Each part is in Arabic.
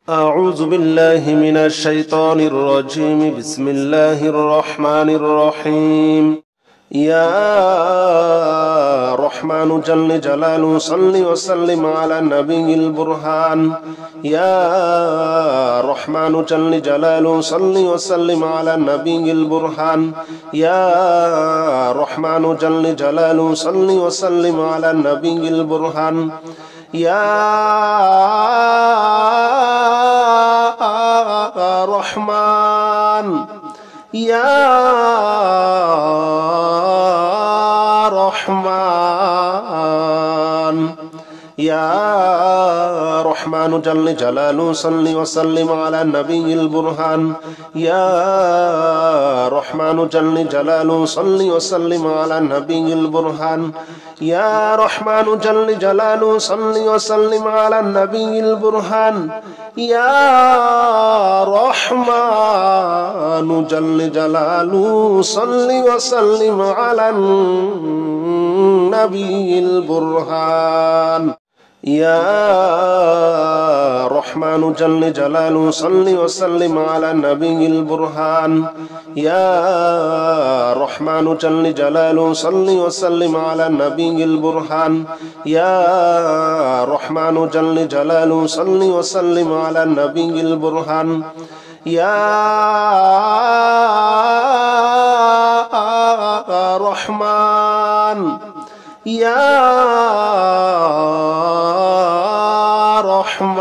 أعوذ بالله من الشيطان الرجيم. بسم الله الرحمن الرحيم. يا رحمن جل جلاله صل وسلم على النبي البرهان. يا رحمن جل جلاله صل وسلم على النبي البرهان. يا رحمن جل جلاله صل وسلم على النبي البرهان. يا رحمن يا رحمن يا رحمن جل جلاله صل وسلم على النبي البرهان. يا رحمن جل جلاله صل وسلم على النبي البرهان. يا رحمن جل جلاله صل وسلم على النبي البرهان. يا رحمن جل جلاله صل وسلم على النبي البرهان. يا رحمن جل جلاله صل وسلم على النبي البرهان. يا رحمن جل جلاله صل وسلم على النبي البرهان. يا رحمن جل جلاله صل وسلم على النبي البرهان. يا رحمن يا رحمن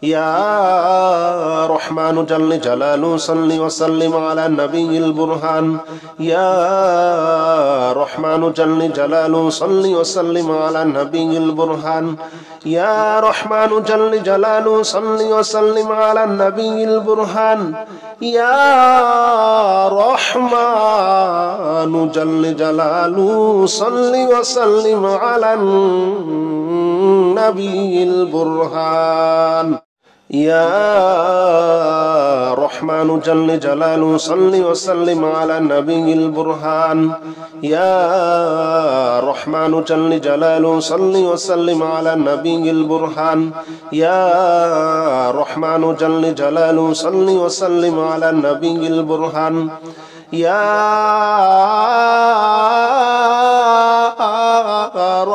يا رحمن جل جلاله صل وسلم على النبي البرهان. يا رحمن جل جلاله صل وسلم على النبي البرهان. يا رحمن جل جلاله صل وسلم على النبي البرهان. يا رحمن جل جلاله صل وسلم على النبي البرهان. يا رحمن جل جلاله صل وسلم على النبي البرهان. يا رحمن جل جلاله صل وسلم على النبي البرهان. يا رحمن جل جلاله صل وسلم على النبي البرهان. يا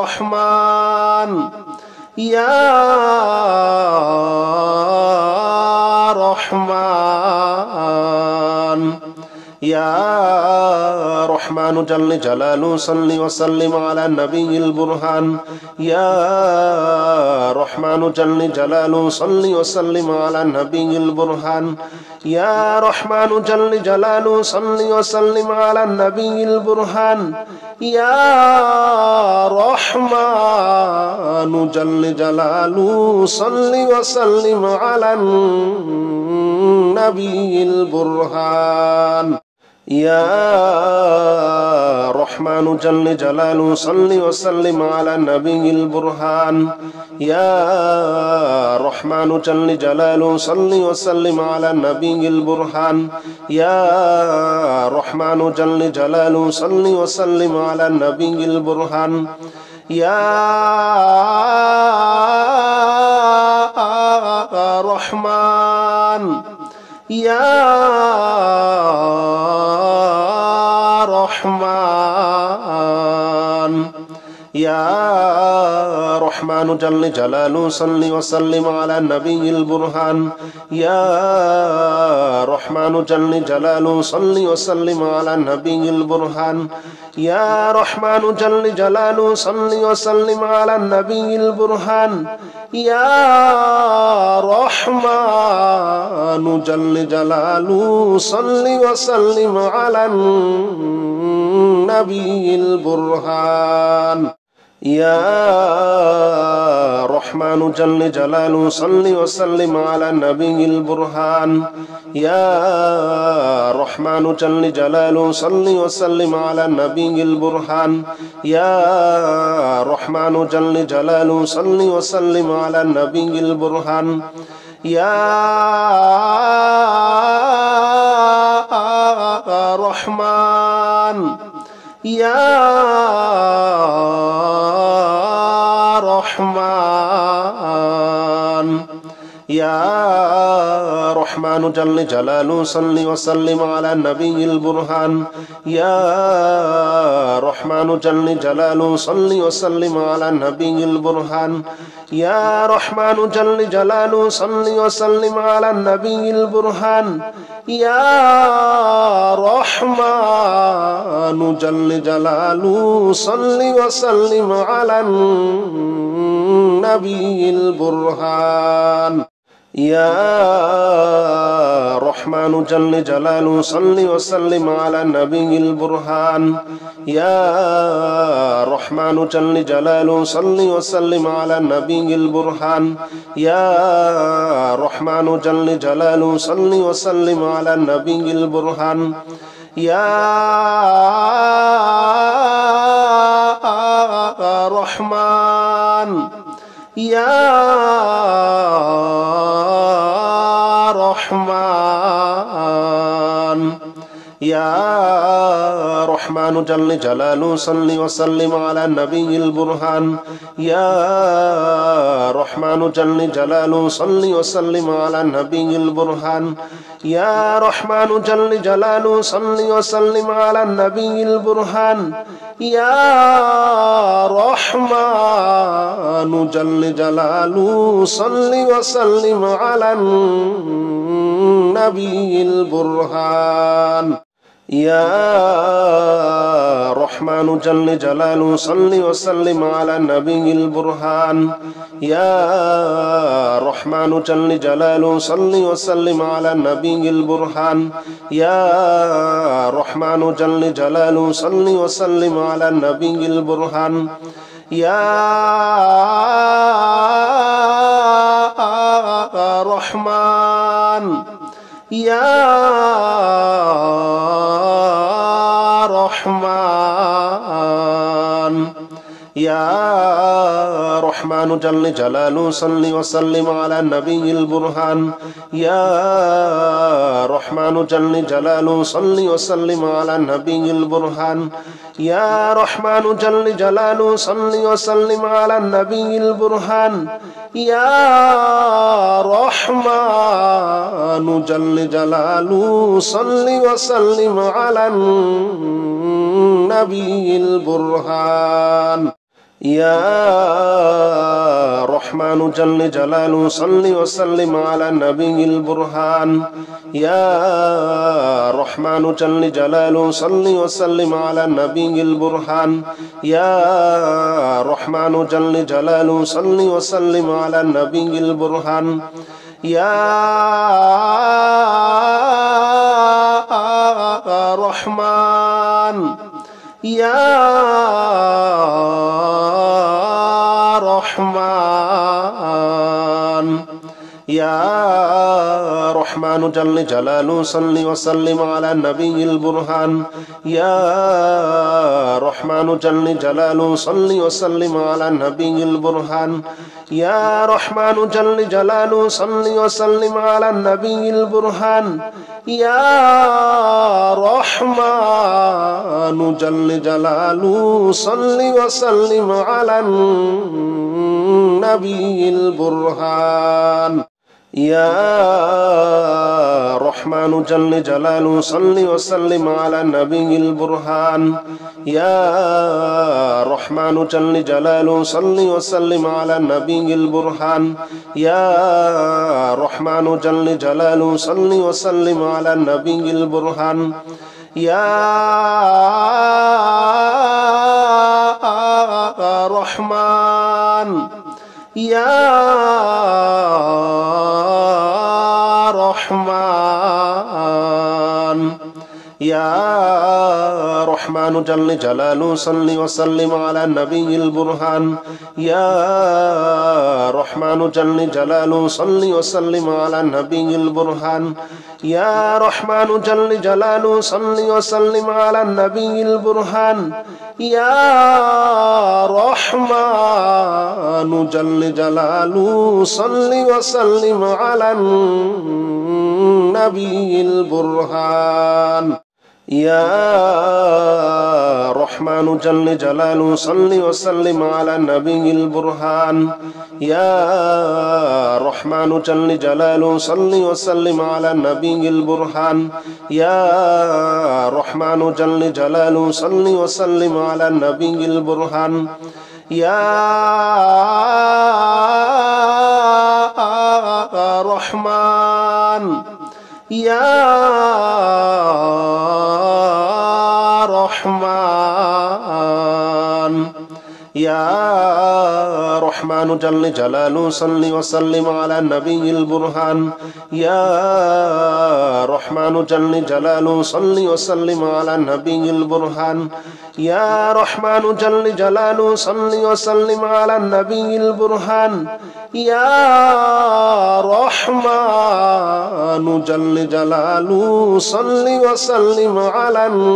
رحمن يا رحمن يا رحمن جل جلاله صل وسلم على النبي البرهان. يا رحمن جل جلاله صل وسلم على النبي البرهان. يا رحمن جل جلاله صل وسلم على النبي البرهان. يا رحمن جل جلاله صل وسلم على النبي البرهان. يا رحمن جل جلاله صل وسلم على النبي البرهان. يا رحمن جل جلاله صل وسلم على النبي البرهان. يا رحمن جل جلاله صل وسلم على النبي البرهان. يا رحمن يا رحمن يا رحمن جل جلاله صل وسلم على النبي البرهان. يا رحمن جل جلاله صل وسلم على النبي البرهان. يا رحمن جل جلاله صل وسلم على النبي البرهان. يا رحمن جل جلاله صل وسلم على النبي البرهان. يا رحمن جل جلاله صل وسلم على النبي البرهان. يا رحمن جل جلاله صل وسلم على النبي البرهان. يا رحمن جل جلاله صل وسلم على النبي البرهان. يا رحمن يا رحمن يا رحمن جل جلاله صل وسلم على النبي البرهان يا رحمن جل جلاله صل وسلم على النبي البرهان يا رحمن جل جلاله صل وسلم على النبي البرهان يا رحمن جل جلاله صل وسلم على النبي البرهان يا رحمن جل جلاله صل وسلم على النبي البرهان يا رحمن جل جلاله صل وسلم على النبي البرهان يا رحمن جل جلاله صل وسلم على النبي البرهان يا رحمن يا رحمن يا رحمن جل جلاله صل وسلم على النبي البرهان يا رحمن جل جلاله صل وسلم على النبي البرهان يا رحمن جل جلاله صل وسلم على النبي البرهان يا رحمن جل جلاله صل وسلم على النبي البرهان يا رحمن جل جلاله صل وسلم على النبي البرهان يا رحمن جل جلاله صل وسلم على النبي البرهان يا رحمن جل جلاله صل وسلم على النبي البرهان يا رحمن يا رحمن يا رحمن جل جلاله صل وسلم على النبي البرهان يا رحمن جل جلاله صل وسلم على النبي البرهان يا رحمن جل جلاله صل وسلم على النبي البرهان يا رحمن جل جلاله صل وسلم على النبي البرهان يا رحمن جل جلاله صل وسلم على النبي البرهان يا رحمن جل جلاله صل وسلم على النبي البرهان يا رحمن جل جلاله صل وسلم على النبي البرهان يا رحمن يا رحمن يا رحمن جل جلاله صل وسلم على النبي البرهان يا رحمن جل جلاله صل وسلم على النبي البرهان يا رحمن جل جلاله صل وسلم على النبي البرهان يا رحمن جل جلاله صل وسلم على النبي البرهان يا رحمن جل جلاله صل وسلم على النبي البرهان يا رحمن جل جلاله صل وسلم على النبي البرهان يا رحمن جل جلاله صل وسلم على النبي البرهان يا رحمن يا رحمن يا رحمن جل جلاله صل وسلم على النبي البرهان يا رحمن جل جلاله صل وسلم على النبي البرهان يا رحمن جل جلاله صل وسلم على النبي البرهان يا رحمن جل جلاله صل وسلم على النبي البرهان يا رحمن جل جلاله صل وسلم على النبي البرهان يا رحمن جل جلاله صل وسلم على النبي البرهان يا رحمن جل جلاله صل وسلم على النبي البرهان يا رحمن يا رحمن يا رحمن جل جلاله صل وسلم على النبي البرهان يا رحمن جل جلاله صل وسلم على النبي البرهان يا رحمن جل جلاله صل وسلم على النبي البرهان يا رحمن جل جلاله صل وسلم على النبي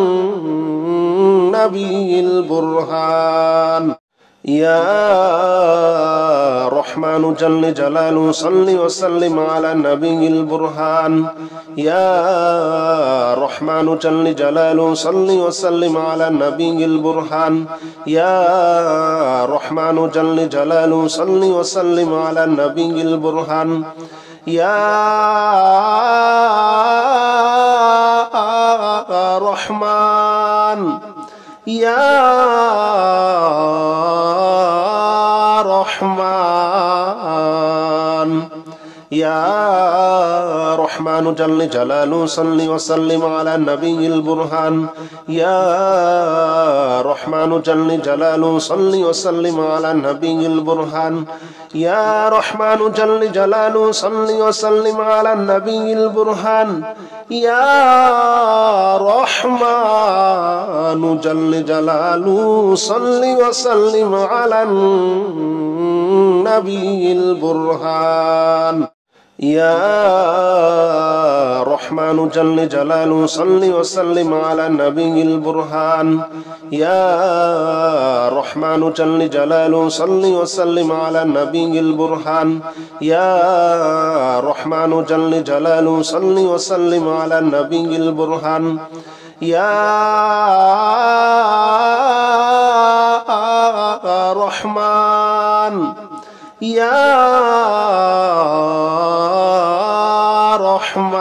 البرهان يا رحمن جل جلاله صل وسلم على النبي البرهان يا رحمن جل جلاله صل وسلم على النبي البرهان يا رحمن جل جلاله صل وسلم على النبي البرهان يا رحمن يا رحمن يا رحمن جل جلاله صل وسلم على النبي البرهان يا رحمن جل جلاله صل وسلم على النبي البرهان يا رحمن جل جلاله صل وسلم على النبي البرهان يا رحمن جل جلاله صل وسلم على النبي البرهان يا رحمن جل جلاله صل وسلم على النبي البرهان يا رحمن جل جلاله صل وسلم على النبي البرهان يا رحمن جل جلاله صل وسلم على النبي البرهان يا رحمن يا رحمن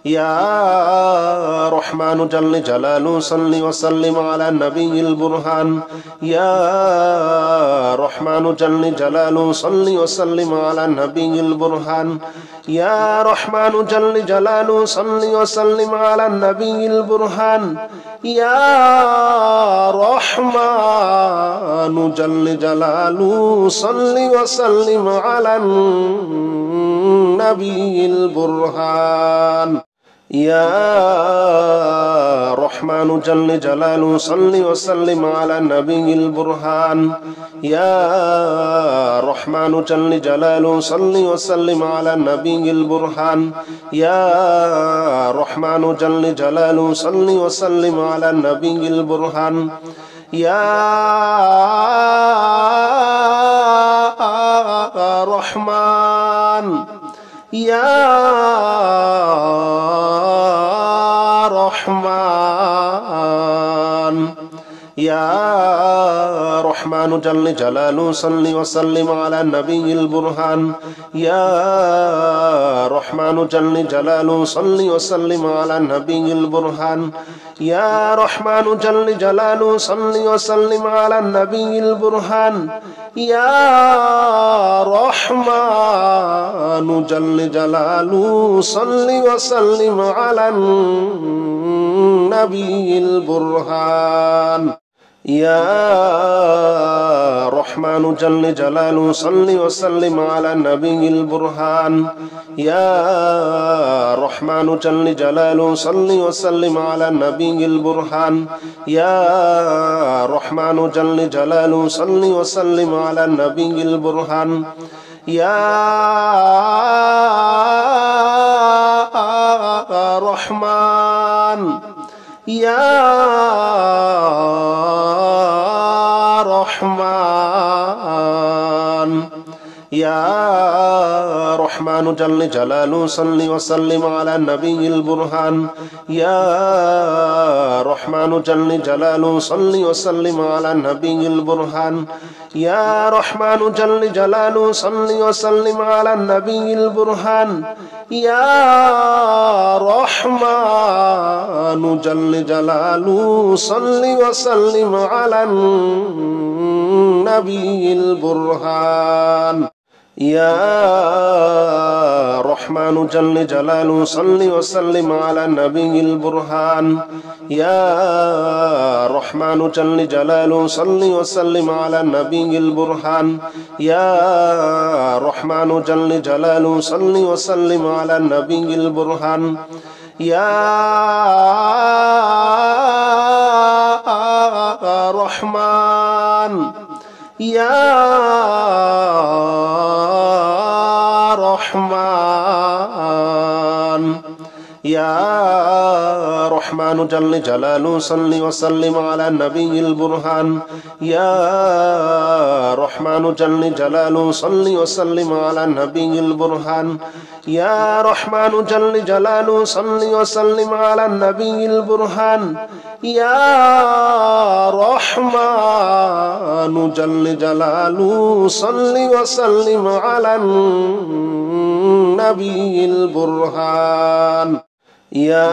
يا رحمن جل جلاله صل وسلم على النبي البرهان يا رحمن جل جلاله صل وسلم على النبي البرهان يا رحمن جل جلاله صل وسلم على النبي البرهان يا رحمن جل جلاله صل وسلم على النبي البرهان يا رحمن جل جلاله صل وسلم على النبي البرهان يا رحمن جل جلاله صل وسلم على النبي البرهان يا رحمن جل جلاله صل وسلم على النبي البرهان يا رحمن يا رحمن يا رحمن جل جلاله صل وسلم على النبي البرهان يا رحمن جل جلاله صل وسلم على النبي البرهان يا رحمن جل جلاله صل وسلم على النبي البرهان يا رحمن جل جلاله صل وسلم على النبي البرهان يا رحمن جل جلاله صل وسلم على النبي البرهان يا رحمن جل جلاله صل وسلم على النبي البرهان يا رحمن جل جلاله صل وسلم على النبي البرهان يا رحمن يا رحمن يا رحمن جل جلاله صل وسلم على النبي البرهان يا رحمن جل جلاله صل وسلم على النبي البرهان يا رحمن جل جلاله صل وسلم على النبي البرهان يا رحمن جل جلاله صل وسلم على النبي البرهان يا رحمن جل جلاله صل وسلم على النبي البرهان يا رحمن جل جلاله صل وسلم على النبي البرهان يا رحمن جل جلاله صل وسلم على النبي البرهان يا رحمن يا رحمن يا رحمن جل جلاله صل وسلم على النبي البرهان يا رحمن جل جلاله صل وسلم على النبي البرهان يا رحمن جل جلاله صل وسلم على النبي البرهان يا رحمن جل جلاله صل وسلم على النبي البرهان يا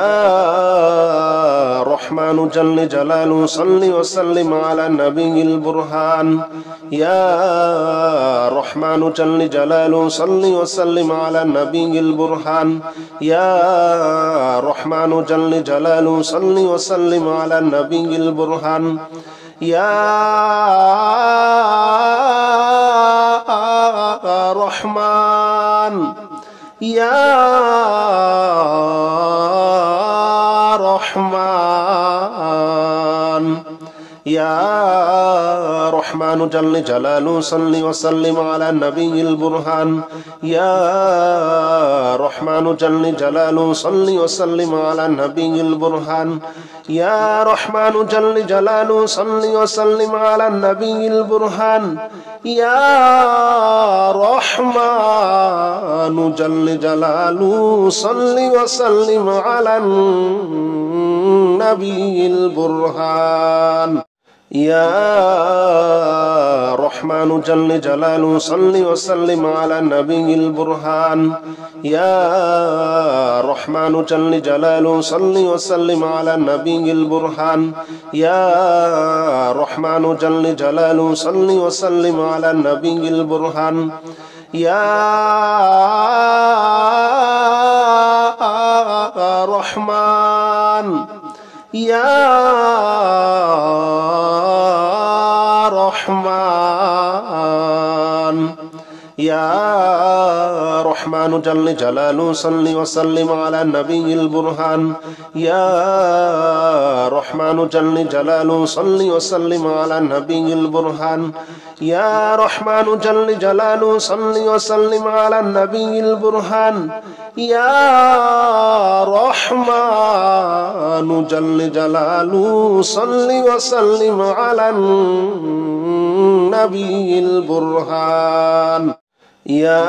رحمن جل جلاله صل وسلم على النبي البرهان يا رحمن جل جلاله صل وسلم على النبي البرهان يا رحمن جل جلاله صل وسلم على النبي البرهان يا رحمن يا رحمن يا رحمن جل جلاله صل وسلم على النبي البرهان يا رحمن جل جلاله صل وسلم على النبي البرهان يا رحمن جل جلاله صل وسلم على النبي البرهان يا رحمن جل جلاله صل وسلم على النبي البرهان يا رحمن جل جلاله صل وسلم على النبي البرهان يا رحمن جل جلاله صل وسلم على النبي البرهان يا رحمن جل جلاله صل وسلم على النبي البرهان يا رحمن يا رحمن يا رحمن جل جلاله صل وسلم على النبي البرهان يا رحمن جل جلاله صل وسلم على النبي البرهان يا رحمن جل جلاله صل وسلم على النبي البرهان يا رحمن جل جلاله صل وسلم على النبي البرهان يا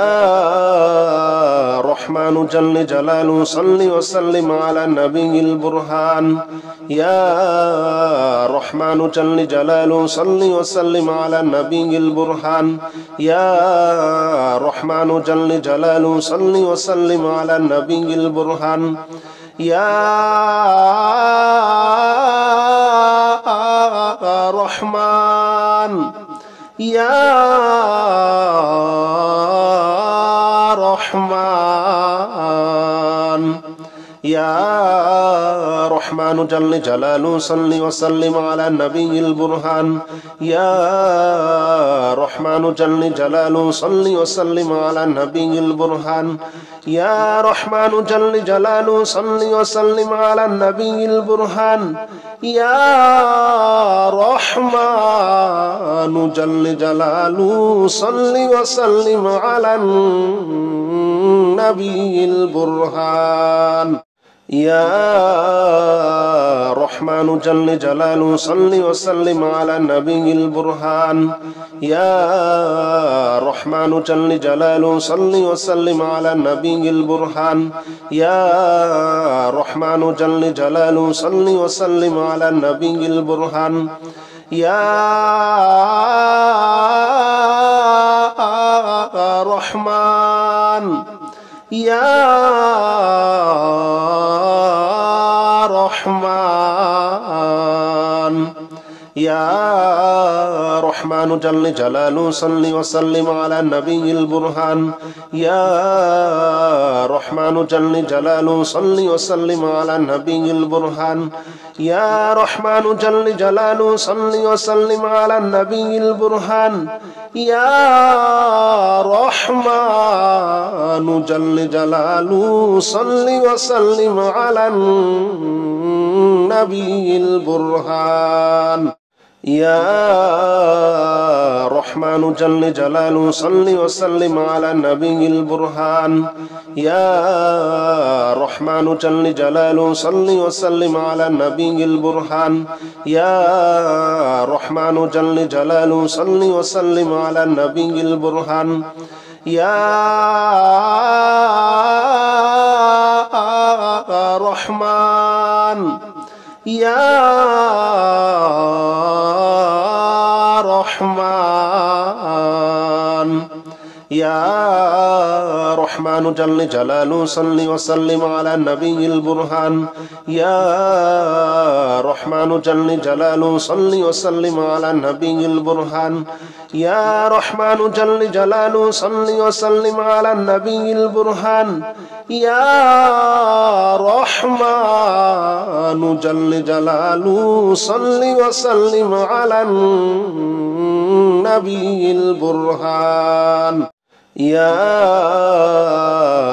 رحمن جل جلاله صل وسلم على النبي البرهان يا رحمن جل جلاله صل وسلم على النبي البرهان يا رحمن جل جلاله صل وسلم على النبي البرهان يا رحمن يا رحمن يا رحمن جل جلاله صل وسلم على النبي البرهان يا رحمن جل جلاله صل وسلم على النبي البرهان يا رحمن جل جلاله صل وسلم على النبي البرهان يا رحمن جل جلاله صل وسلم على النبي البرهان يا رحمن جل جلاله صل وسلم على النبي البرهان يا رحمن رحمن جل جلاله صل وسلم على النبي البرهان يا رحمن جل جلاله صل وسلم على النبي البرهان يا رحمن يا رحمن يا رحمن جل جلاله صل وسلم على النبي البرهان يا رحمن جل جلاله صل وسلم على النبي البرهان يا رحمن جل جلاله صل وسلم على النبي البرهان يا رحمن جل جلاله صل وسلم على النبي البرهان يا رحمن جل جلاله صل وسلم على النبي البرهان يا رحمن جل جلاله صل وسلم على النبي البرهان يا رحمن جل جلاله صل وسلم على النبي البرهان يا رحمن يا رحمن يا رحمن جل جلاله صل وسلم على النبي البرهان يا رحمن جل جلاله صل وسلم على النبي البرهان يا رحمن جل جلاله صل وسلم على النبي البرهان يا رحمن جل جلاله صل وسلم على النبي البرهان يا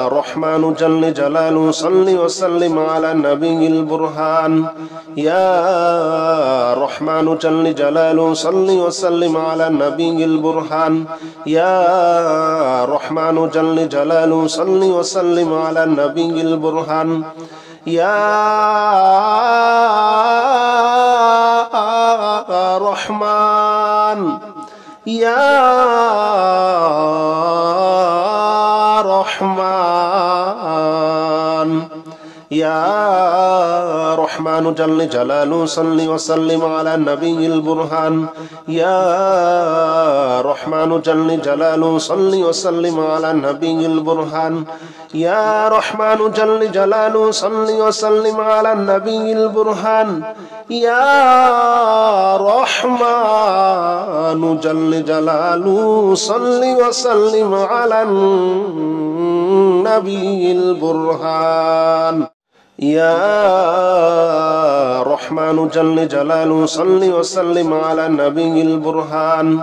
رحمن جل جلاله صل وسلم على النبي البرهان يا رحمن جل جلاله صل وسلم على النبي البرهان يا رحمن جل جلاله صل وسلم على النبي البرهان يا رحمن يا رحمن يا رحمن جل جلاله صل وسلم على النبي البرهان يا رحمن جل جلاله صل وسلم على النبي البرهان يا رحمن جل جلاله صل وسلم على النبي البرهان يا رحمن جل جلاله صل وسلم على النبي البرهان يا رحمن جل جلاله صل وسلم على النبي البرهان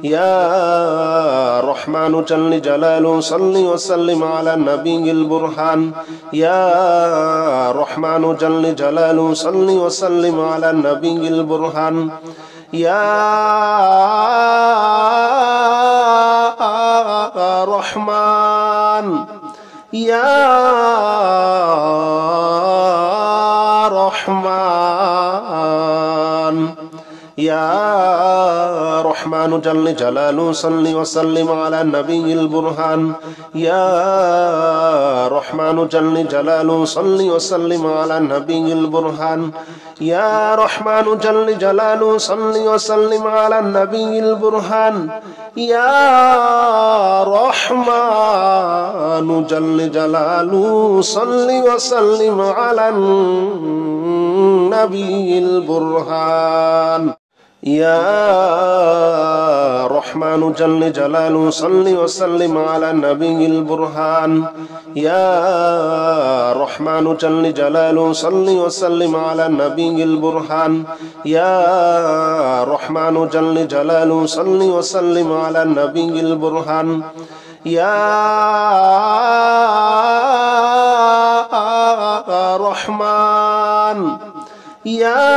يا رحمن جل جلاله صل وسلم على النبي البرهان يا رحمن جل جلاله صل وسلم على النبي البرهان يا رحمن يا رحمن يا رحمن جل جلاله صل وسلم على النبي البرهان يا رحمن جل جلاله صل وسلم على النبي البرهان يا رحمن جل جلاله صل وسلم على النبي البرهان يا رحمن جل جلاله صل وسلم على النبي البرهان يا رحمن جل جلاله صل وسلم على النبي البرهان يا رحمن جل جلاله صل وسلم على النبي البرهان يا رحمن جل جلاله صل وسلم على النبي البرهان يا رحمن يا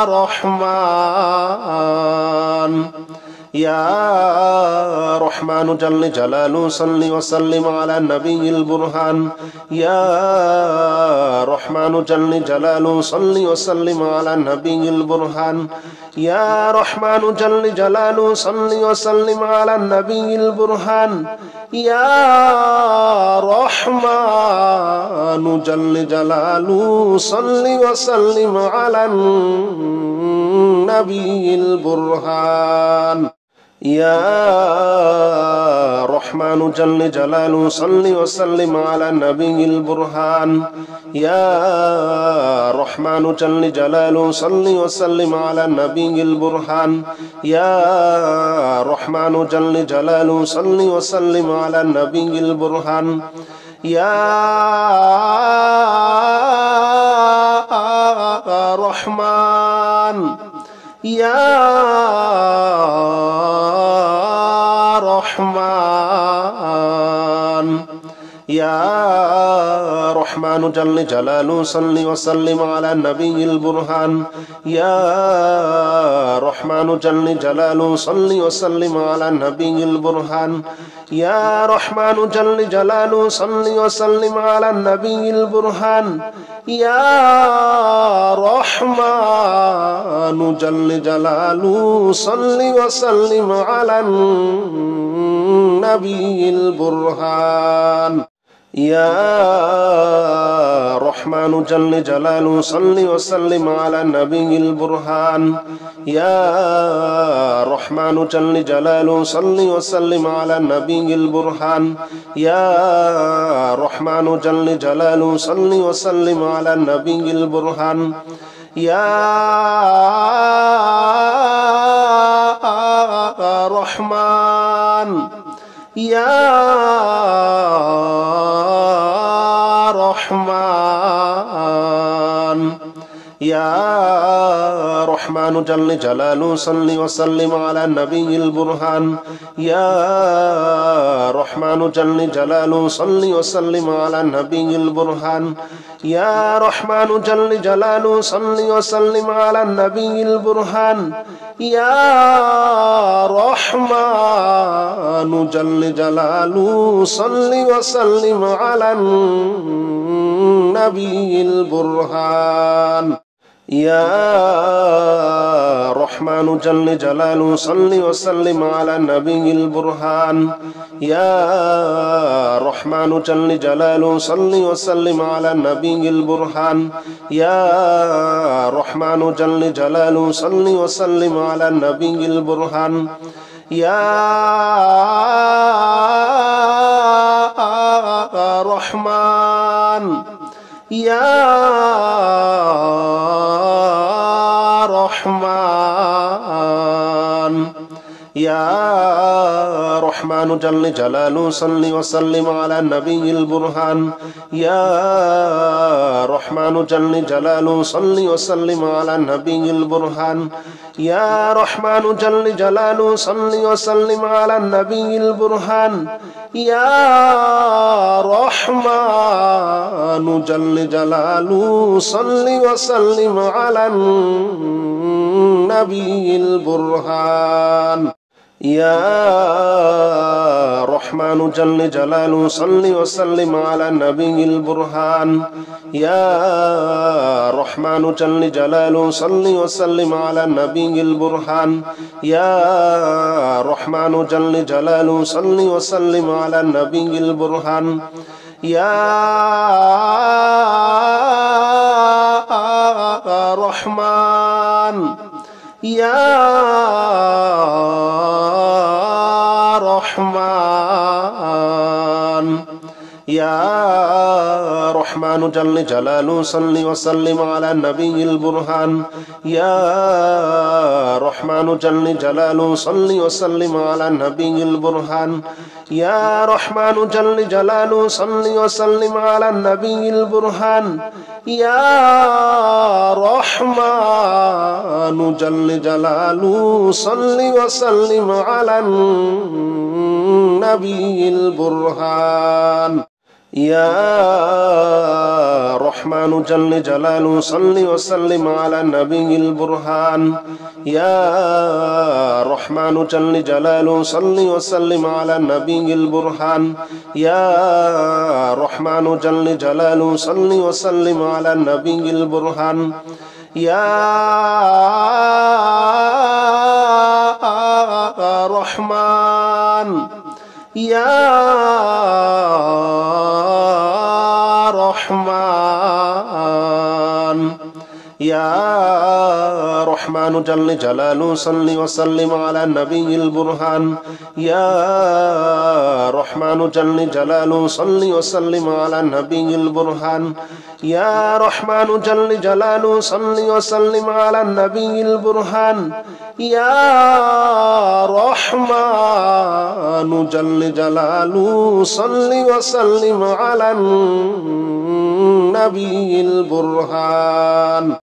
رحمن يا رحمن جل جلاله صل وسلم على النبي البرهان يا رحمن جل جلاله صل وسلم على النبي البرهان يا رحمن جل جلاله صل وسلم على النبي البرهان يا رحمن جل جلاله صل وسلم على النبي البرهان يا رحمن جل جلاله صل وسلم على النبي البرهان يا رحمن جل جلاله صل وسلم على النبي البرهان يا رحمن جل جلاله صل وسلم على النبي البرهان يا رحمن يا رحمن يا رحمن جل جلاله صل وسلم على النبي البرهان يا رحمن جل جلاله صل وسلم على النبي البرهان يا رحمن جل جلاله صل وسلم على النبي البرهان يا رحمن جل جلاله صل وسلم على النبي البرهان يا رحمن جل جلاله صل وسلم على النبي البرهان يا رحمن جل جلاله صل وسلم على النبي البرهان يا رحمن جل جلاله صل وسلم على النبي البرهان يا رحمن يا رحمن يا رحمن جل جلاله صل وسلم على النبي البرهان يا رحمن جل جلاله صل وسلم على النبي البرهان يا رحمن جل جلاله صل وسلم على النبي البرهان يا رحمن جل جلاله صل وسلم على النبي البرهان يا رحمن جل جلاله صل وسلم على النبي البرهان يا رحمن جل جلاله صل وسلم على النبي البرهان يا رحمن جل جلاله صل وسلم على النبي البرهان يا رحمن يا رحمن يا رحمن جل جلاله صل وسلم على النبي البرهان يا رحمن جل جلاله صل وسلم على النبي البرهان يا رحمن جل جلاله صل وسلم على النبي البرهان يا رحمن جل جلاله صل وسلم على النبي البرهان يا رحمن جل جلاله صل وسلم على النبي البرهان يا رحمن جل جلاله صل وسلم على النبي البرهان يا رحمن جل جلاله صل وسلم على النبي البرهان يا رحمن يا رحمن يا رحمن جل جلاله صل وسلم على النبي البرهان يا رحمن جل جلاله صل وسلم على النبي البرهان يا رحمن جل جلاله صل وسلم على النبي البرهان يا رحمن جل جلاله صل وسلم على النبي البرهان يا رحمن جل جلاله صل وسلم على النبي البرهان يا رحمن جل جلاله صل وسلم على النبي البرهان يا رحمن جل جلاله صل وسلم على النبي البرهان يا رحمن يا رحمن يا رحمن جل جلاله صل وسلم على النبي البرهان يا رحمن جل جلاله صل وسلم على النبي البرهان يا رحمن جل جلاله صل وسلم على النبي البرهان يا رحمن جل جلاله صل وسلم على النبي البرهان